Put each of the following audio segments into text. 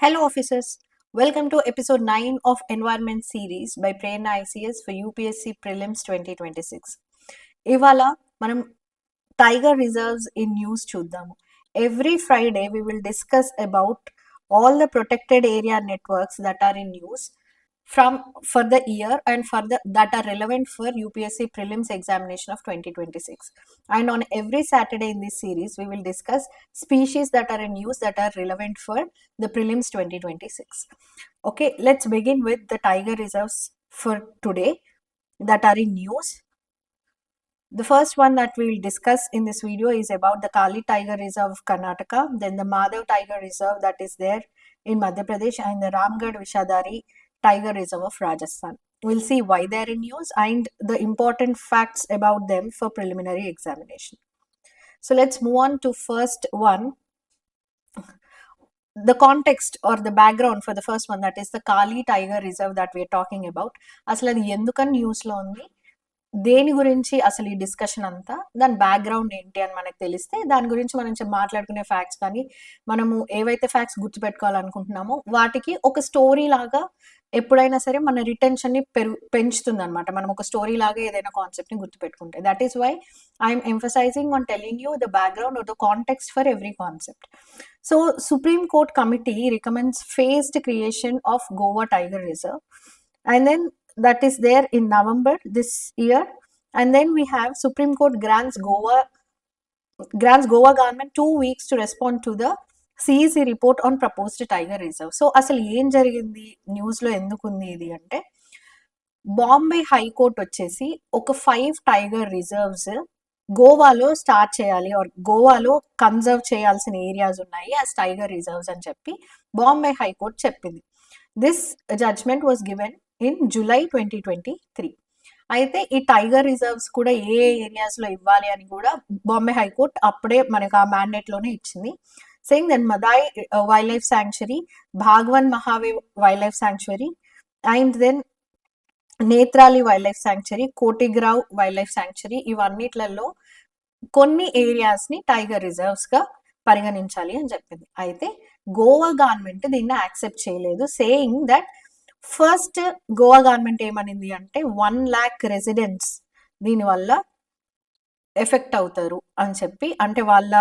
Hello officers, welcome to episode 9 of Environment Series by Prerna ICS for UPSC Prelims 2026. ఇవాళ మనం tiger reserves in news చూద్దాము. Every Friday we will discuss about all the protected area networks that are in use for the year and for the that are relevant for UPSC prelims examination of 2026. And on every Saturday in this series we will discuss species that are in use that are relevant for the prelims 2026. Okay, let's begin with the tiger reserves for today that are in use. The first one that we will discuss in this video is about the Kali Tiger Reserve of Karnataka, then the Madhav Tiger Reserve that is there in Madhya Pradesh, and the Ramgarh Vishadari Tiger Reserve of Rajasthan. We'll see why they are in use and the important facts about them for preliminary examination. So let's move on to first one. The context or the background for the first one, that is the Kali Tiger Reserve that we are talking about. అసలు అది ఎందుకని న్యూస్లో ఉంది, దేని గురించి అసలు ఈ discussion అంతా, దాని బ్యాక్గ్రౌండ్ ఏంటి అని మనకు తెలిస్తే దాని గురించి మనం మాట్లాడుకునే ఫ్యాక్ట్స్ కానీ మనము ఏవైతే ఫ్యాక్ట్స్ గుర్తుపెట్టుకోవాలనుకుంటున్నామో వాటికి ఒక స్టోరీ లాగా ఎప్పుడైనా సరే మన రిటెన్షన్ని పెంచుతుంది అనమాట. మనం ఒక స్టోరీ లాగా ఏదైనా కాన్సెప్ట్ని గుర్తుపెట్టుకుంటే. That is why I'm emphasising on telling you the background or the context for every concept. So Supreme Court committee recommends phased creation of Goa Tiger Reserve, and then that is there in November this year, and then we have Supreme Court grants Goa government 2 weeks to respond to the CEC report on proposed tiger reserve. So అసలు ఏం జరిగింది, న్యూస్లో ఎందుకుంది ఇది అంటే, Bombay high court వచ్చేసి ఒక 5 tiger reserves గోవాలో స్టార్ట్ చేయాలి ఆర్ గోవాలో కన్జర్వ్ చేయాల్సిన ఏరియాస్ ఉన్నాయి యాజ్ టైగర్ రిజర్వ్స్ అని చెప్పి బాంబే హైకోర్టు చెప్పింది. This judgment was given in July 2023. అయితే ఈ టైగర్ రిజర్వ్స్ కూడా ఏ ఏరియాస్లో ఇవ్వాలి అని కూడా బాంబే హైకోర్టు అప్పుడే మనకు ఆ మ్యాండేట్లోనే ఇచ్చింది. Saying then Mhadei wildlife sanctuary, Bhagwan Mahavir wildlife sanctuary, and then Netravali wildlife sanctuary, Cotigao wildlife sanctuary, ఇవన్నిట్లలో కొన్ని ఏరియాస్ని టైగర్ రిజర్వ్స్గా పరిగణించాలి అని చెప్పింది. అయితే గోవా గవర్నమెంట్ దీన్ని యాక్సెప్ట్ చేయలేదు, saying that first Goa government ఏమనింది అంటే 1 lakh రెసిడెంట్స్ దీనివల్ల ఎఫెక్ట్ అవుతారు అని చెప్పి, అంటే వాళ్ళ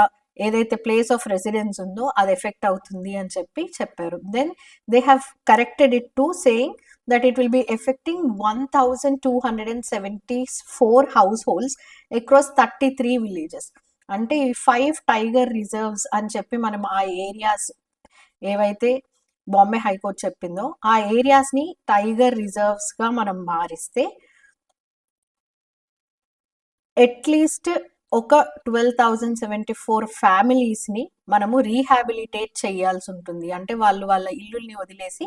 ఏదైతే ప్లేస్ ఆఫ్ రెసిడెన్స్ ఉందో అది ఎఫెక్ట్ అవుతుంది అని చెప్పారు. Then they have corrected it to saying that it will be affecting 1274 households across 33 villages. అంటే ఈ 5 టైగర్ రిజర్వ్స్ అని చెప్పి మనం ఆ ఏరియాస్ ఏవైతే బాంబే హైకోర్టు చెప్పిందో ఆ ఏరియాస్ని టైగర్ రిజర్వ్స్గా మనం మారిస్తే అట్లీస్ట్ ఒక 12,074 ఫ్యామిలీస్ని మనము రీహాబిలిటేట్ చేయాల్సి ఉంటుంది. అంటే వాళ్ళు వాళ్ళ ఇల్లుల్ని వదిలేసి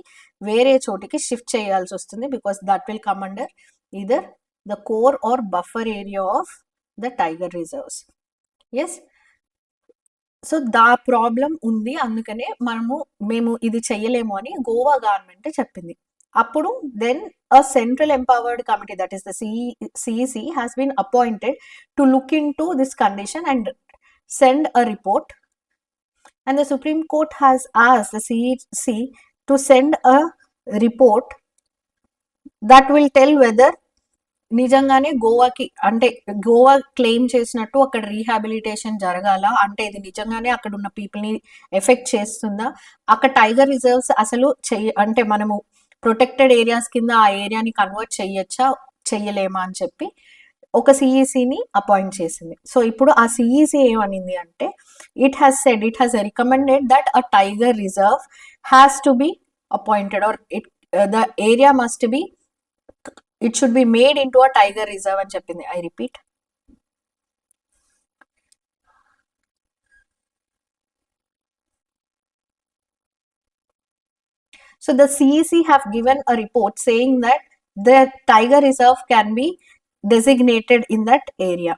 వేరే చోటికి షిఫ్ట్ చేయాల్సి వస్తుంది, because that will come under either the core or buffer area of the tiger reserves. Yes, so the problem ఉంది, అందుకనే మేము ఇది చెయ్యలేము అని గోవా గవర్నమెంట్ చెప్పింది. అప్పుడు then a central empowered committee, that is the CEC, has been appointed to look into this condition and send a report, and the Supreme Court has asked the CEC to send a report that will tell whether నిజంగానే గోవాకి అంటే Goa claim చేసినట్టు అక్కడ rehabilitation జరగాల, అంటే ఇది నిజంగానే అక్కడ ఉన్న పీపుల్ని ఎఫెక్ట్ చేస్తుందా, అక్కడ టైగర్ రిజర్వ్స్ అసలు అంటే మనము ప్రొటెక్టెడ్ ఏరియాస్ కింద ఆ ఏరియాని కన్వర్ట్ చెయ్యలేమా అని చెప్పి ఒక సిఈసిని అపాయింట్ చేసింది. సో ఇప్పుడు ఆ సిఈసి ఏమనింది అంటే, it has recommended that a tiger reserve has to be appointed or the area must be it should be made into a tiger reserve అని చెప్పింది. I repeat, so the CEC have given a report saying that the tiger reserve can be designated in that area.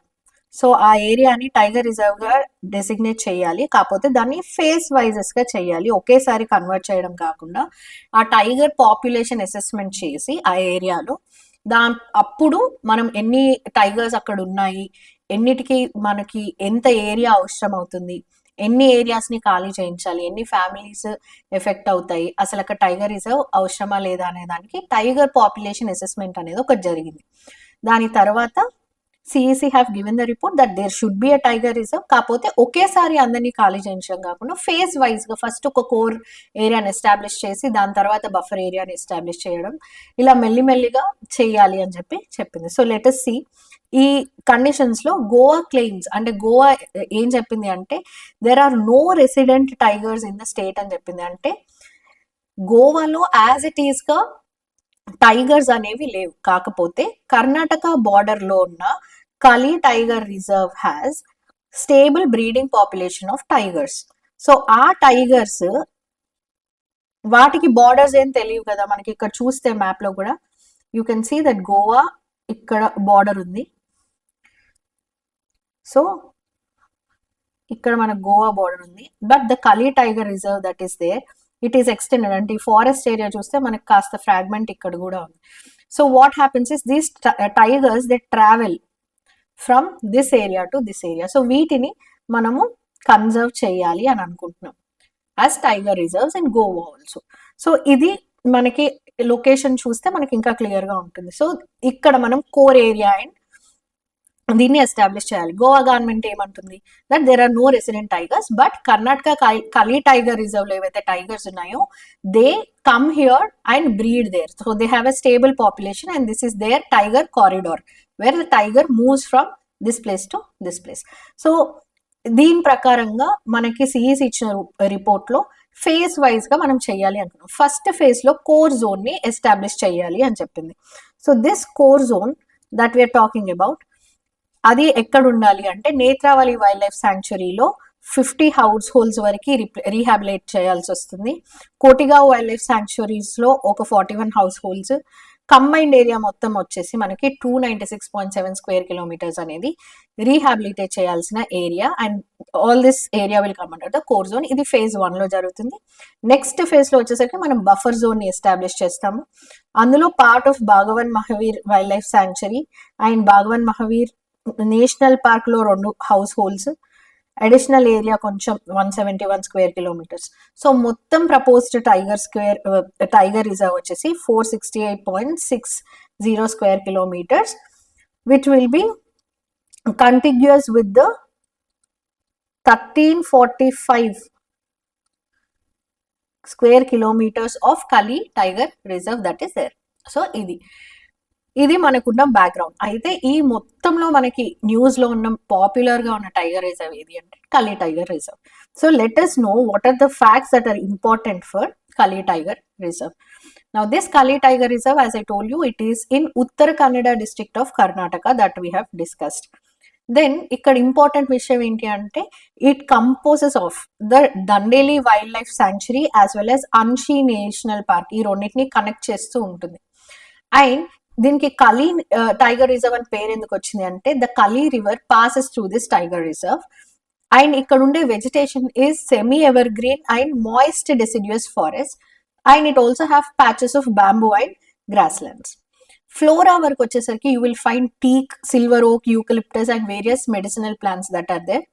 So ఆ ఏరియాని tiger రిజర్వ్గా designate చేయాలి, కాకపోతే దాన్ని phase వైజెస్గా చేయాలి, ఒకేసారి convert చేయడం కాకుండా ఆ టైగర్ పాపులేషన్ అసెస్మెంట్ చేసి ఆ ఏరియాలో అప్పుడు మనం ఎన్ని టైగర్స్ అక్కడ ఉన్నాయి, ఎన్నిటికి మనకి ఎంత ఏరియా అవసరం అవుతుంది, ఎన్ని ఏరియాస్ని ఖాళీ చేయించాలి, ఎన్ని ఫ్యామిలీస్ ఎఫెక్ట్ అవుతాయి, అసలు అక్కడ టైగర్ రిజర్వ్ అవసరమా లేదా అనే దానికి టైగర్ పాపులేషన్ అసెస్మెంట్ అనేది ఒకటి జరిగింది. దాని తర్వాత CEC have given the report that there should be a tiger reserve. కాకపోతే ఒకేసారి అందరినీ ఖాళీ చేయించడం కాకుండా ఫేజ్ వైజ్గా ఫస్ట్ ఒక కోర్ ఏరియాని ఎస్టాబ్లిష్ చేసి దాని తర్వాత బఫర్ ఏరియాని ఎస్టాబ్లిష్ చేయడం, ఇలా మెల్లిమెల్లిగా చేయాలి అని చెప్పింది. సో లెట్ us see ఈ కండిషన్స్ లో గోవా క్లెయిమ్స్, అంటే గోవా ఏం చెప్పింది అంటే there are no resident tigers in the state అని చెప్పింది. అంటే గోవాలో యాజ్ ఇట్ ఈస్ గా టైగర్స్ అనేవి లేవు. కాకపోతే కర్ణాటక బార్డర్ లో ఉన్న Kali tiger reserve has stable breeding population of tigers. So ఆ టైగర్స్ వాటికి బార్డర్స్ ఏం తెలియవు కదా మనకి. ఇక్కడ చూస్తే మ్యాప్ లో కూడా you can see that Goa ఇక్కడ బార్డర్ ఉంది. సో ఇక్కడ మనకు గోవా బార్డర్ ఉంది. But the Kali tiger reserve that is there, it is extended. అంటే ఈ ఫారెస్ట్ ఏరియా చూస్తే మనకు కాస్త ఫ్రాగ్మెంట్ ఇక్కడ కూడా ఉంది. So what happens is these tigers they travel from this area to this area. So వీటిని మనము కన్జర్వ్ చేయాలి అని అనుకుంటున్నాం as tiger reserves in Goa also. So ఇది మనకి లొకేషన్ చూస్తే మనకి ఇంకా క్లియర్ గా ఉంటుంది. సో ఇక్కడ మనం కోర్ ఏరియా అండ్ దీన్ని ఎస్టాబ్లిష్ చేయాలి. గోవా గవర్నమెంట్ ఏమంటుంది that there are no resident tigers, but Karnataka Kali tiger reserve లో ఏవైతే టైగర్స్ ఉన్నాయో they come here and breed there. So they have a stable population and this is their tiger corridor where the tiger moves from this place to this place. So దీని ప్రకారంగా మనకి CEC ఇచ్చిన report లో phase wise గా మనం చేయాలి అనుకున్నాం. First phase లో కోర్ జోన్ ని ఎస్టాబ్లిష్ చేయాలి అని చెప్పింది. So this core zone that we're talking about అది ఎక్కడ ఉండాలి అంటే నేత్రావళి వైల్డ్ లైఫ్ శాంక్చురీలో 50 హౌస్ హోల్డ్స్ వరకు రీహాబిలేట్ చేయాల్సి వస్తుంది. కోటిగావ్ వైల్డ్ లైఫ్ శాంక్చురీస్ లో ఒక 41 హౌస్ హోల్డ్స్. కంబైన్డ్ ఏరియా మొత్తం వచ్చేసి మనకి 296.7 స్క్వేర్ కిలోమీటర్స్ అనేది రీహాబిలిటేట్ చేయాల్సిన area. And all this area will come under the core zone. ఇది ఫేజ్ 1 లో జరుగుతుంది. నెక్స్ట్ ఫేజ్ లో వచ్చేసరికి మనం బఫర్ జోన్ ని ఎస్టాబ్లిష్ చేస్తాము. అందులో part of Bhagwan Mahavir wildlife sanctuary and Bhagwan Mahavir national park లో 2 హౌస్ హోల్డ్స్, అడిషనల్ ఏరియా కొంచెం 171 స్క్వేర్ కిలోమీటర్స్. సో మొత్తం ప్రపోజ్డ్ టైగర్ రిజర్వ్ వచ్చేసి 468.60 square kilometres which will be contiguous with the 1345 square kilometres of Kali tiger reserve that is there. So ఇది మనకున్న background. అయితే ఈ మొత్తంలో మనకి న్యూస్ లో ఉన్న పాపులర్ గా ఉన్న టైగర్ రిజర్వ్ ఏది అంటే కలి tiger reserve. So let us know what are the facts that are important for Kali Tiger Reserve. Now this Kali Tiger Reserve, as I told you, it is in Uttara Kannada district of Karnataka that we have discussed. Then ఇక్కడ important విషయం ఏంటి అంటే it composes of the Dandeli wild life sanctuary as well as Anshi national park. ఈ రెండింటిని connect చేస్తూ ఉంటుంది. And దీనికి కలి టైగర్ రిజర్వ్ అని పేరు ఎందుకు వచ్చింది అంటే the Kali river passes through this tiger reserve. And ఇక్కడ ఉండే vegetation is semi evergreen and moist deciduous forest and it also have patches of bamboo and grasslands. Flora వరకు వచ్చేసరికి you will find teak, silver oak, eucalyptus and various medicinal plants that are there.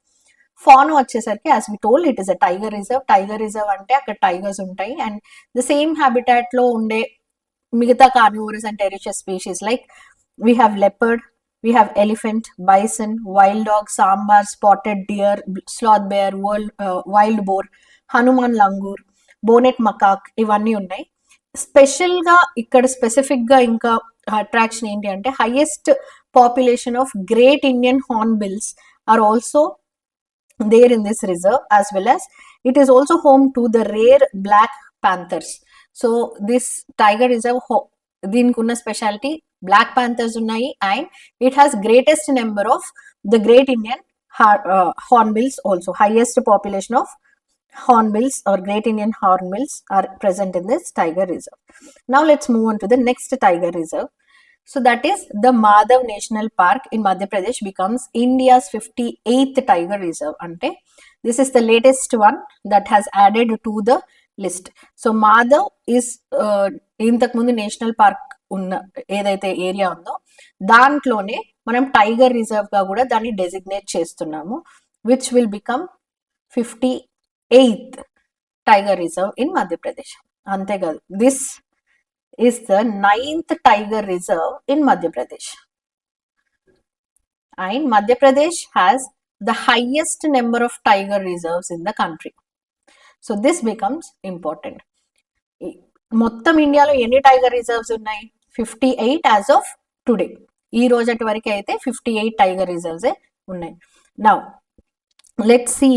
Fauna వచ్చేసరికి as we told it is a tiger reserve. Tiger reserve అంటే అక్కడ tigers ఉంటాయి and the same habitat లో ఉండే మిగతా carnivorous and టెరిషియస్ species like we have leopard, we have elephant, bison, wild dog, sambar, spotted deer, sloth bear, wild boar, hanuman langur, bonnet macaque ఇవన్నీ ఉన్నాయి. Special గా ఇక్కడ స్పెసిఫిక్ గా ఇంకా అట్రాక్షన్ ఏంటి అంటే highest population of great Indian hornbills are also there in this reserve, as well as it is also home to the rare black panthers. So this tiger reserve దీనికి ఉన్న speciality black panthers ఉన్నాయి and it has greatest number of the great Indian hornbills also. Highest population of hornbills or great Indian hornbills are present in this tiger reserve. Now let's move on to the next tiger reserve. So that is the Madhav National Park in Madhya Pradesh becomes India's 58th tiger reserve. Ante this is the latest one that has added to the list. So Madhav is ఇంతకు ముందు national park ఉన్న ఏదైతే area ఉందో దాంట్లోనే మనం tiger reserve గా కూడా దాన్ని డెసిగ్నేట్ చేస్తున్నాము, which will become 58th tiger reserve in Madhya Pradesh. Ante kadu. This is the 9th tiger reserve in Madhya Pradesh. And Madhya Pradesh has the highest number of tiger reserves in the country. So this becomes important. మొత్తం ఇండియాలో ఎన్ని tiger reserves ఉన్నాయి? 58 as of today. ఈ రోజటి వరకు అయితే 58 tiger reserves ఉన్నాయి. Now let's see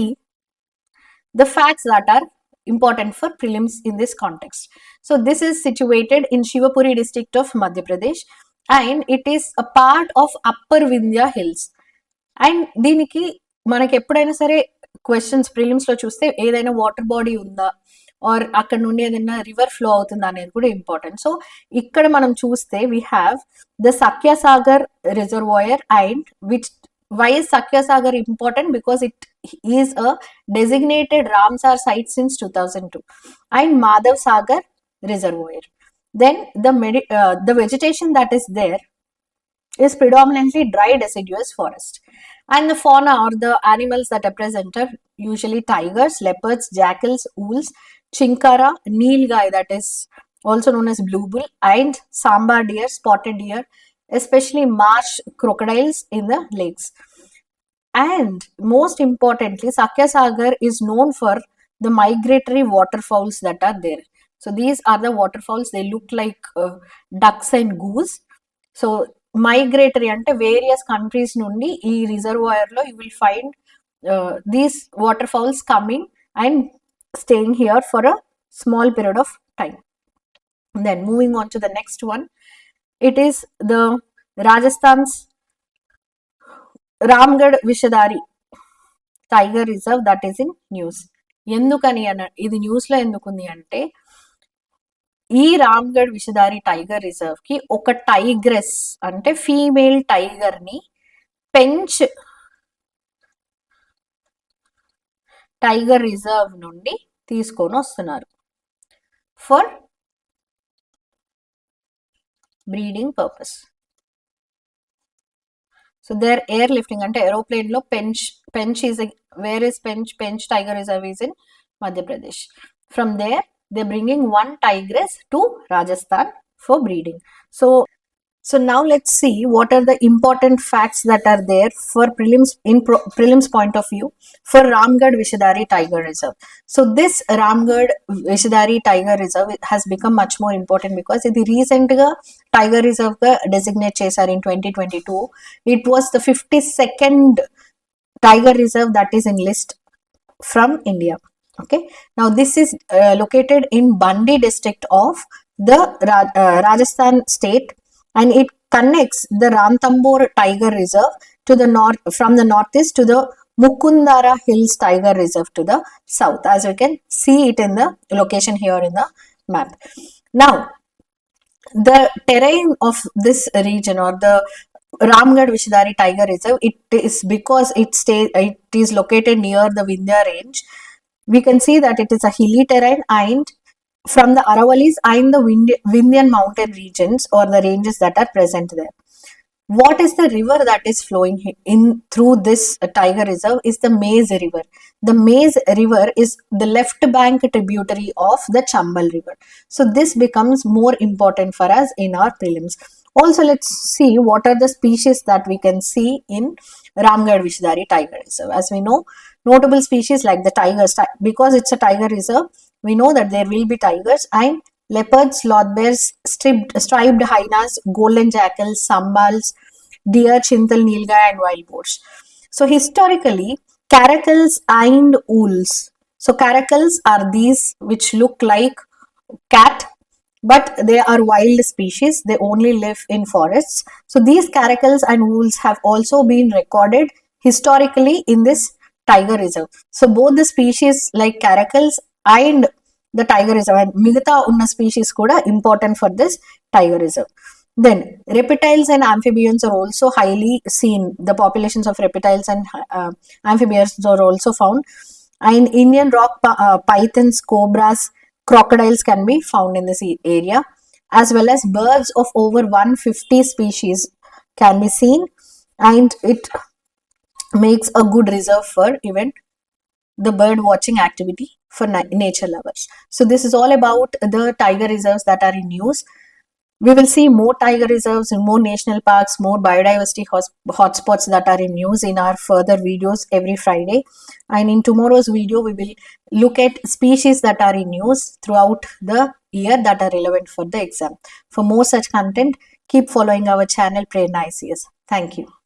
the facts that are important for prelims in this context. So this is situated in Shivapuri district of Madhya Pradesh and it is a part of Upper Vindhya Hills. And దీనికి మనకి ఎప్పుడైనా సరే questions prelims లో చూస్తే ఏదైనా water body ఉందా are అక్కడ నుండి ఏదైనా రివర్ ఫ్లో అవుతుందా అనేది కూడా ఇంపార్టెంట్. సో ఇక్కడ మనం చూస్తే we have the Sakhyasagar reservoir and which why is Sakhya important? Because it is a designated Ramsar site since 2002 and Madhav Sagar reservoir. Then the vegetation that is there is predominantly dry deciduous forest and the fauna or the animals that are present are usually tigers, leopards, jackals, wolves, chinkara, nilgai that is also known as blue bull and sambar deer, spotted deer, especially marsh crocodiles in the lakes. And most importantly, Sakhya is known for the migratory waterfowls that are there. So these are the waterfowls. They look like ducks and goose. So migratory ante various countries nundi ee reservoir lo you will find these waterfowls coming and staying here for a small period of time. Then moving on to the next one, it is the Rajasthan's Ramgarh Vishadari Tiger Reserve that is in news. ఎందుకని ఇది news లో ఎందుకుంది అంటే ఈ Ramgarh విషదారి tiger reserve కి ఒక tigress అంటే female tiger ని పెంచ్ టైగర్ రిజర్వ్ నుండి తీసుకొని వస్తున్నారు for breeding purpose. So they're airlifting ante aeroplane lo Pench is where is Pench Tiger Reserve is in Madhya Pradesh. From there they're bringing one tigress to Rajasthan for breeding. So now let's see what are the important facts that are there for prelims point of view for Ramgarh Vishadari Tiger Reserve. So this Ramgarh Vishadari Tiger Reserve has become much more important because ఇది recent గా Tiger Reserve గా designate చేశారు in 2022. It was the 52nd Tiger Reserve that is in list from India. Okay, now this is located in Bandi district of the Rajasthan state and it connects the Ranthambore Tiger Reserve to the north, from the northeast to the Mukundara Hills Tiger Reserve to the south, as you can see it in the location here in the map. Now the terrain of this region or the Ramgarh Vishadari Tiger Reserve, it is because it is located near the Vindhya range. We can see that it is a hilly terrain and from the Aravalis and the Vindhyan mountain regions or the ranges that are present there. What is the river that is flowing in through this tiger reserve is the Maize River. The Maize River is the left bank tributary of the Chambal River. So this becomes more important for us in our prelims. Also, let's see what are the species that we can see in Ramgarh Vishadari Tiger Reserve. As we know, notable species like the tigers, because it's a tiger reserve, we know that there will be tigers and leopards, sloth bears, striped hyenas, golden jackals, sambals, deer, chintal, nilgai and wild boars. So historically, caracals and wolves. So caracals are these which look like cat, but they are wild species. They only live in forests. So these caracals and wolves have also been recorded historically in this tiger reserve. So both the species like caracals and the tiger reserve and migata unna species kuda important for this tiger reserve. Then reptiles and amphibians are also highly seen. The populations of reptiles and amphibians are also found, and Indian rock pythons, cobras, crocodiles can be found in this area, as well as birds of over 150 species can be seen, and it makes a good reserve for even the bird watching activity for nature lovers. So this is all about the tiger reserves that are in news. We will see more tiger reserves and more national parks, more biodiversity hotspots that are in news in our further videos every Friday. And in tomorrow's video, we will look at species that are in news throughout the year that are relevant for the exam. For more such content, keep following our channel Prerna ICS. Thank you.